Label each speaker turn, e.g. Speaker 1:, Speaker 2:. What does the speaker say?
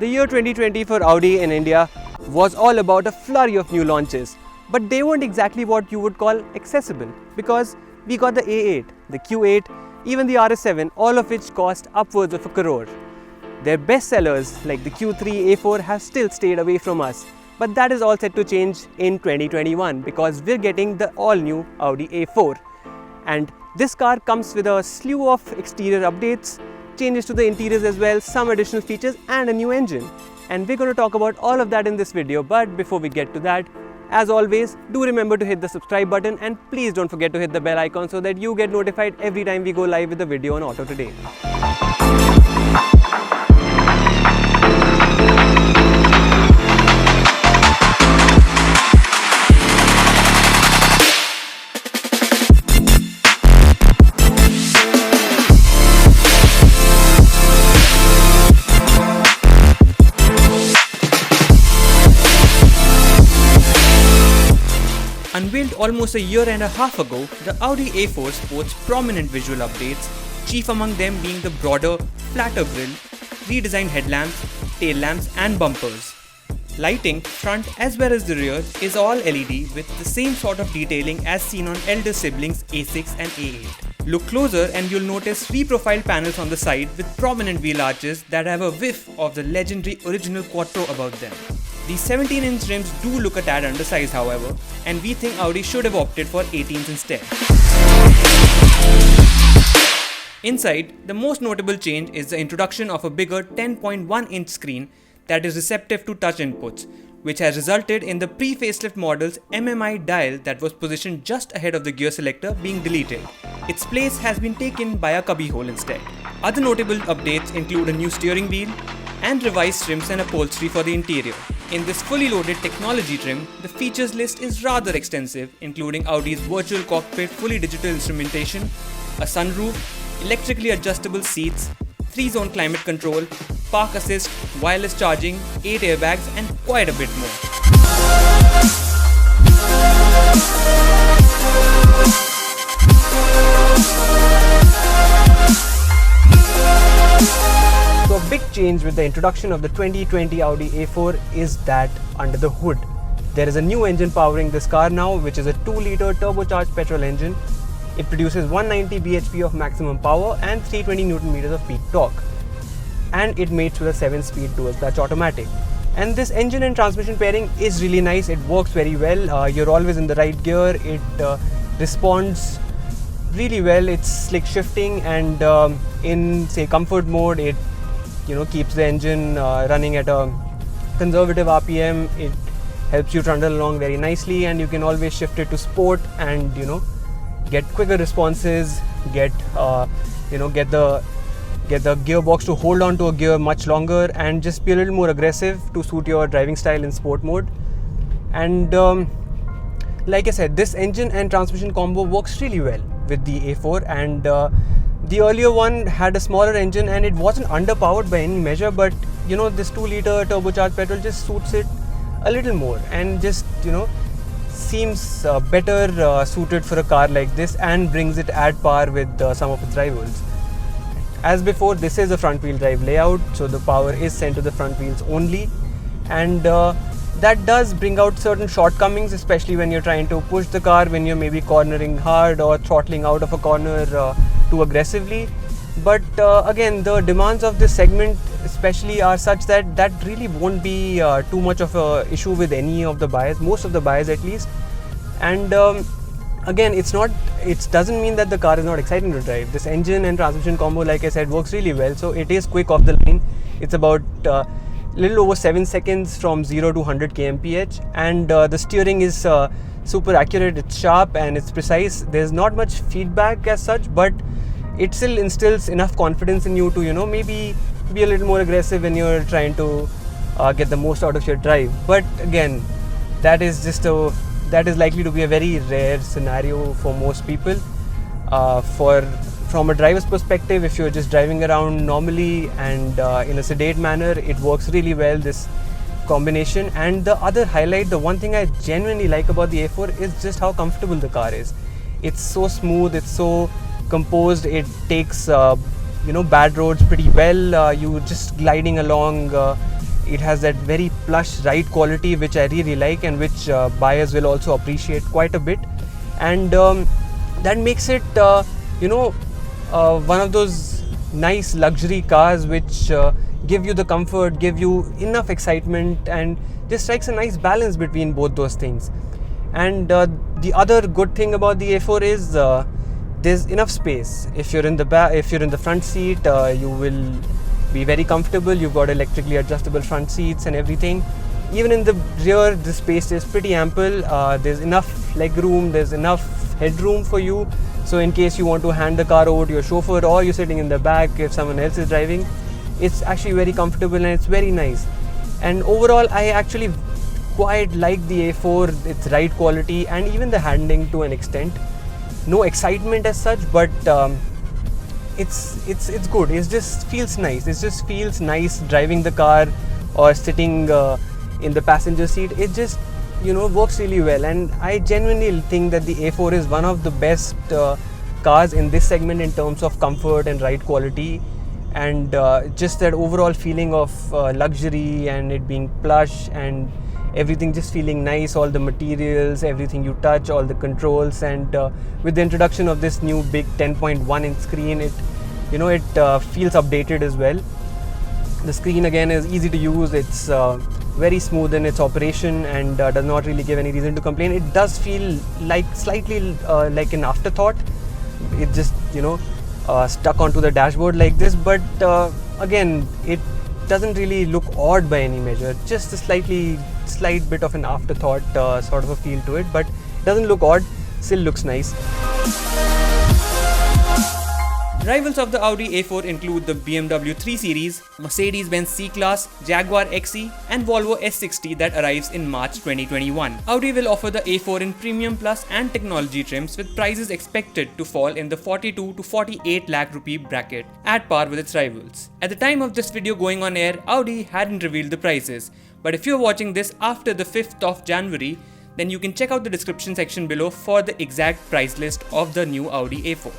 Speaker 1: year 2020 for Audi in India was all about a flurry of new launches, but they weren't exactly what you would call accessible because we got the A8, the Q8, even the RS7, all of which cost upwards of 1 crore. Their best sellers like the Q3, A4 have still stayed away from us, but that is all set to change in 2021 because we're getting the all-new Audi A4. And this car comes with a slew of exterior updates, changes to the interiors as well, some additional features and a new engine. And we're going to talk about all of that in this video, but before we get to that, as always, do remember to hit the subscribe button and please don't forget to hit the bell icon so that you get notified every time we go live with a video on Auto Today. Unveiled almost a year and a half ago, the Audi A4 sports prominent visual updates, chief among them being the broader, flatter grille, redesigned headlamps, tail lamps and bumpers. Lighting, front as well as the rear, is all LED with the same sort of detailing as seen on elder siblings A6 and A8. Look closer and you'll notice reprofiled panels on the side with prominent wheel arches that have a whiff of the legendary original Quattro about them. These 17-inch rims do look a tad undersized however, and we think Audi should have opted for 18s instead. Inside, the most notable change is the introduction of a bigger 10.1-inch screen that is receptive to touch inputs, which has resulted in the pre-facelift model's MMI dial that was positioned just ahead of the gear selector being deleted. Its place has been taken by a cubbyhole instead. Other notable updates include a new steering wheel and revised trims and upholstery for the interior. In this fully loaded technology trim, the features list is rather extensive, including Audi's virtual cockpit, fully digital instrumentation, a sunroof, electrically adjustable seats, 3-zone climate control, park assist, wireless charging, 8 airbags and quite a bit more. So a big change with the introduction of the 2020 Audi A4 is that under the hood, there is a new engine powering this car now, which is a 2-liter turbocharged petrol engine. It produces 190 bhp of maximum power and 320 Nm of peak torque. And it mates with a 7-speed dual clutch automatic. And this engine and transmission pairing is really nice. It works very well. You're always in the right gear. It responds really well. It's slick shifting, and in say comfort mode, it keeps the engine running at a conservative RPM. It helps you trundle along very nicely, and you can always shift it to sport and get quicker responses, get the gearbox to hold on to a gear much longer and just be a little more aggressive to suit your driving style in sport mode. And like I said, this engine and transmission combo works really well with the A4, and the earlier one had a smaller engine and it wasn't underpowered by any measure, but this 2-liter turbocharged petrol just suits it a little more and just seems better suited for a car like this and brings it at par with some of its rivals. As before, this is a front wheel drive layout, so the power is sent to the front wheels only, and that does bring out certain shortcomings, especially when you're trying to push the car, when you're maybe cornering hard or throttling out of a corner too aggressively. But again, the demands of this segment especially are such that that really won't be too much of a issue with any of the buyers, most of the buyers at least. And again, it doesn't mean that the car is not exciting to drive. This engine and transmission combo, like I said, works really well. So it is quick off the line. It's about little over 7 seconds from 0 to 100 kmph, and the steering is super accurate. It's sharp and it's precise. There's not much feedback as such, but it still instills enough confidence in you to maybe be a little more aggressive when you're trying to get the most out of your drive. But again, that is likely to be a very rare scenario for most people. From a driver's perspective, if you're just driving around normally and in a sedate manner, it works really well, this combination. And the other highlight, the one thing I genuinely like about the A4 is just how comfortable the car is. It's so smooth, it's so composed, it takes bad roads pretty well. You're just gliding along It has that very plush ride quality which I really like, and which buyers will also appreciate quite a bit. And that makes it one of those nice luxury cars which give you the comfort, give you enough excitement, and just strikes a nice balance between both those things. And the other good thing about the A4 is there's enough space. If you're in the front seat, you will be very comfortable. You've got electrically adjustable front seats and everything. Even in the rear, the space is pretty ample. There's enough leg room, there's enough headroom for you. So in case you want to hand the car over to your chauffeur, or you're sitting in the back if someone else is driving, it's actually very comfortable and it's very nice. And overall, I actually quite like the A4, its ride quality and even the handling to an extent. No excitement as such, but it's good. It just feels nice. It just feels nice driving the car or sitting in the passenger seat. It just works really well, and I genuinely think that the A4 is one of the best cars in this segment in terms of comfort and ride quality, and just that overall feeling of luxury, and it being plush and everything just feeling nice, all the materials, everything you touch, all the controls. And with the introduction of this new big 10.1 inch screen, it feels updated as well. The screen again is easy to use. It's very smooth in its operation and does not really give any reason to complain. It does feel like slightly like an afterthought. It just stuck onto the dashboard like this, but again, it doesn't really look odd by any measure. Just a slight bit of an afterthought sort of a feel to it, but it doesn't look odd, still looks nice.
Speaker 2: Rivals of the Audi A4 include the BMW 3 Series, Mercedes-Benz C-Class, Jaguar XE and Volvo S60 that arrives in March 2021. Audi will offer the A4 in Premium Plus and Technology trims, with prices expected to fall in the 42 to 48 lakh rupee bracket, at par with its rivals. At the time of this video going on air, Audi hadn't revealed the prices, but if you're watching this after the 5th of January, then you can check out the description section below for the exact price list of the new Audi A4.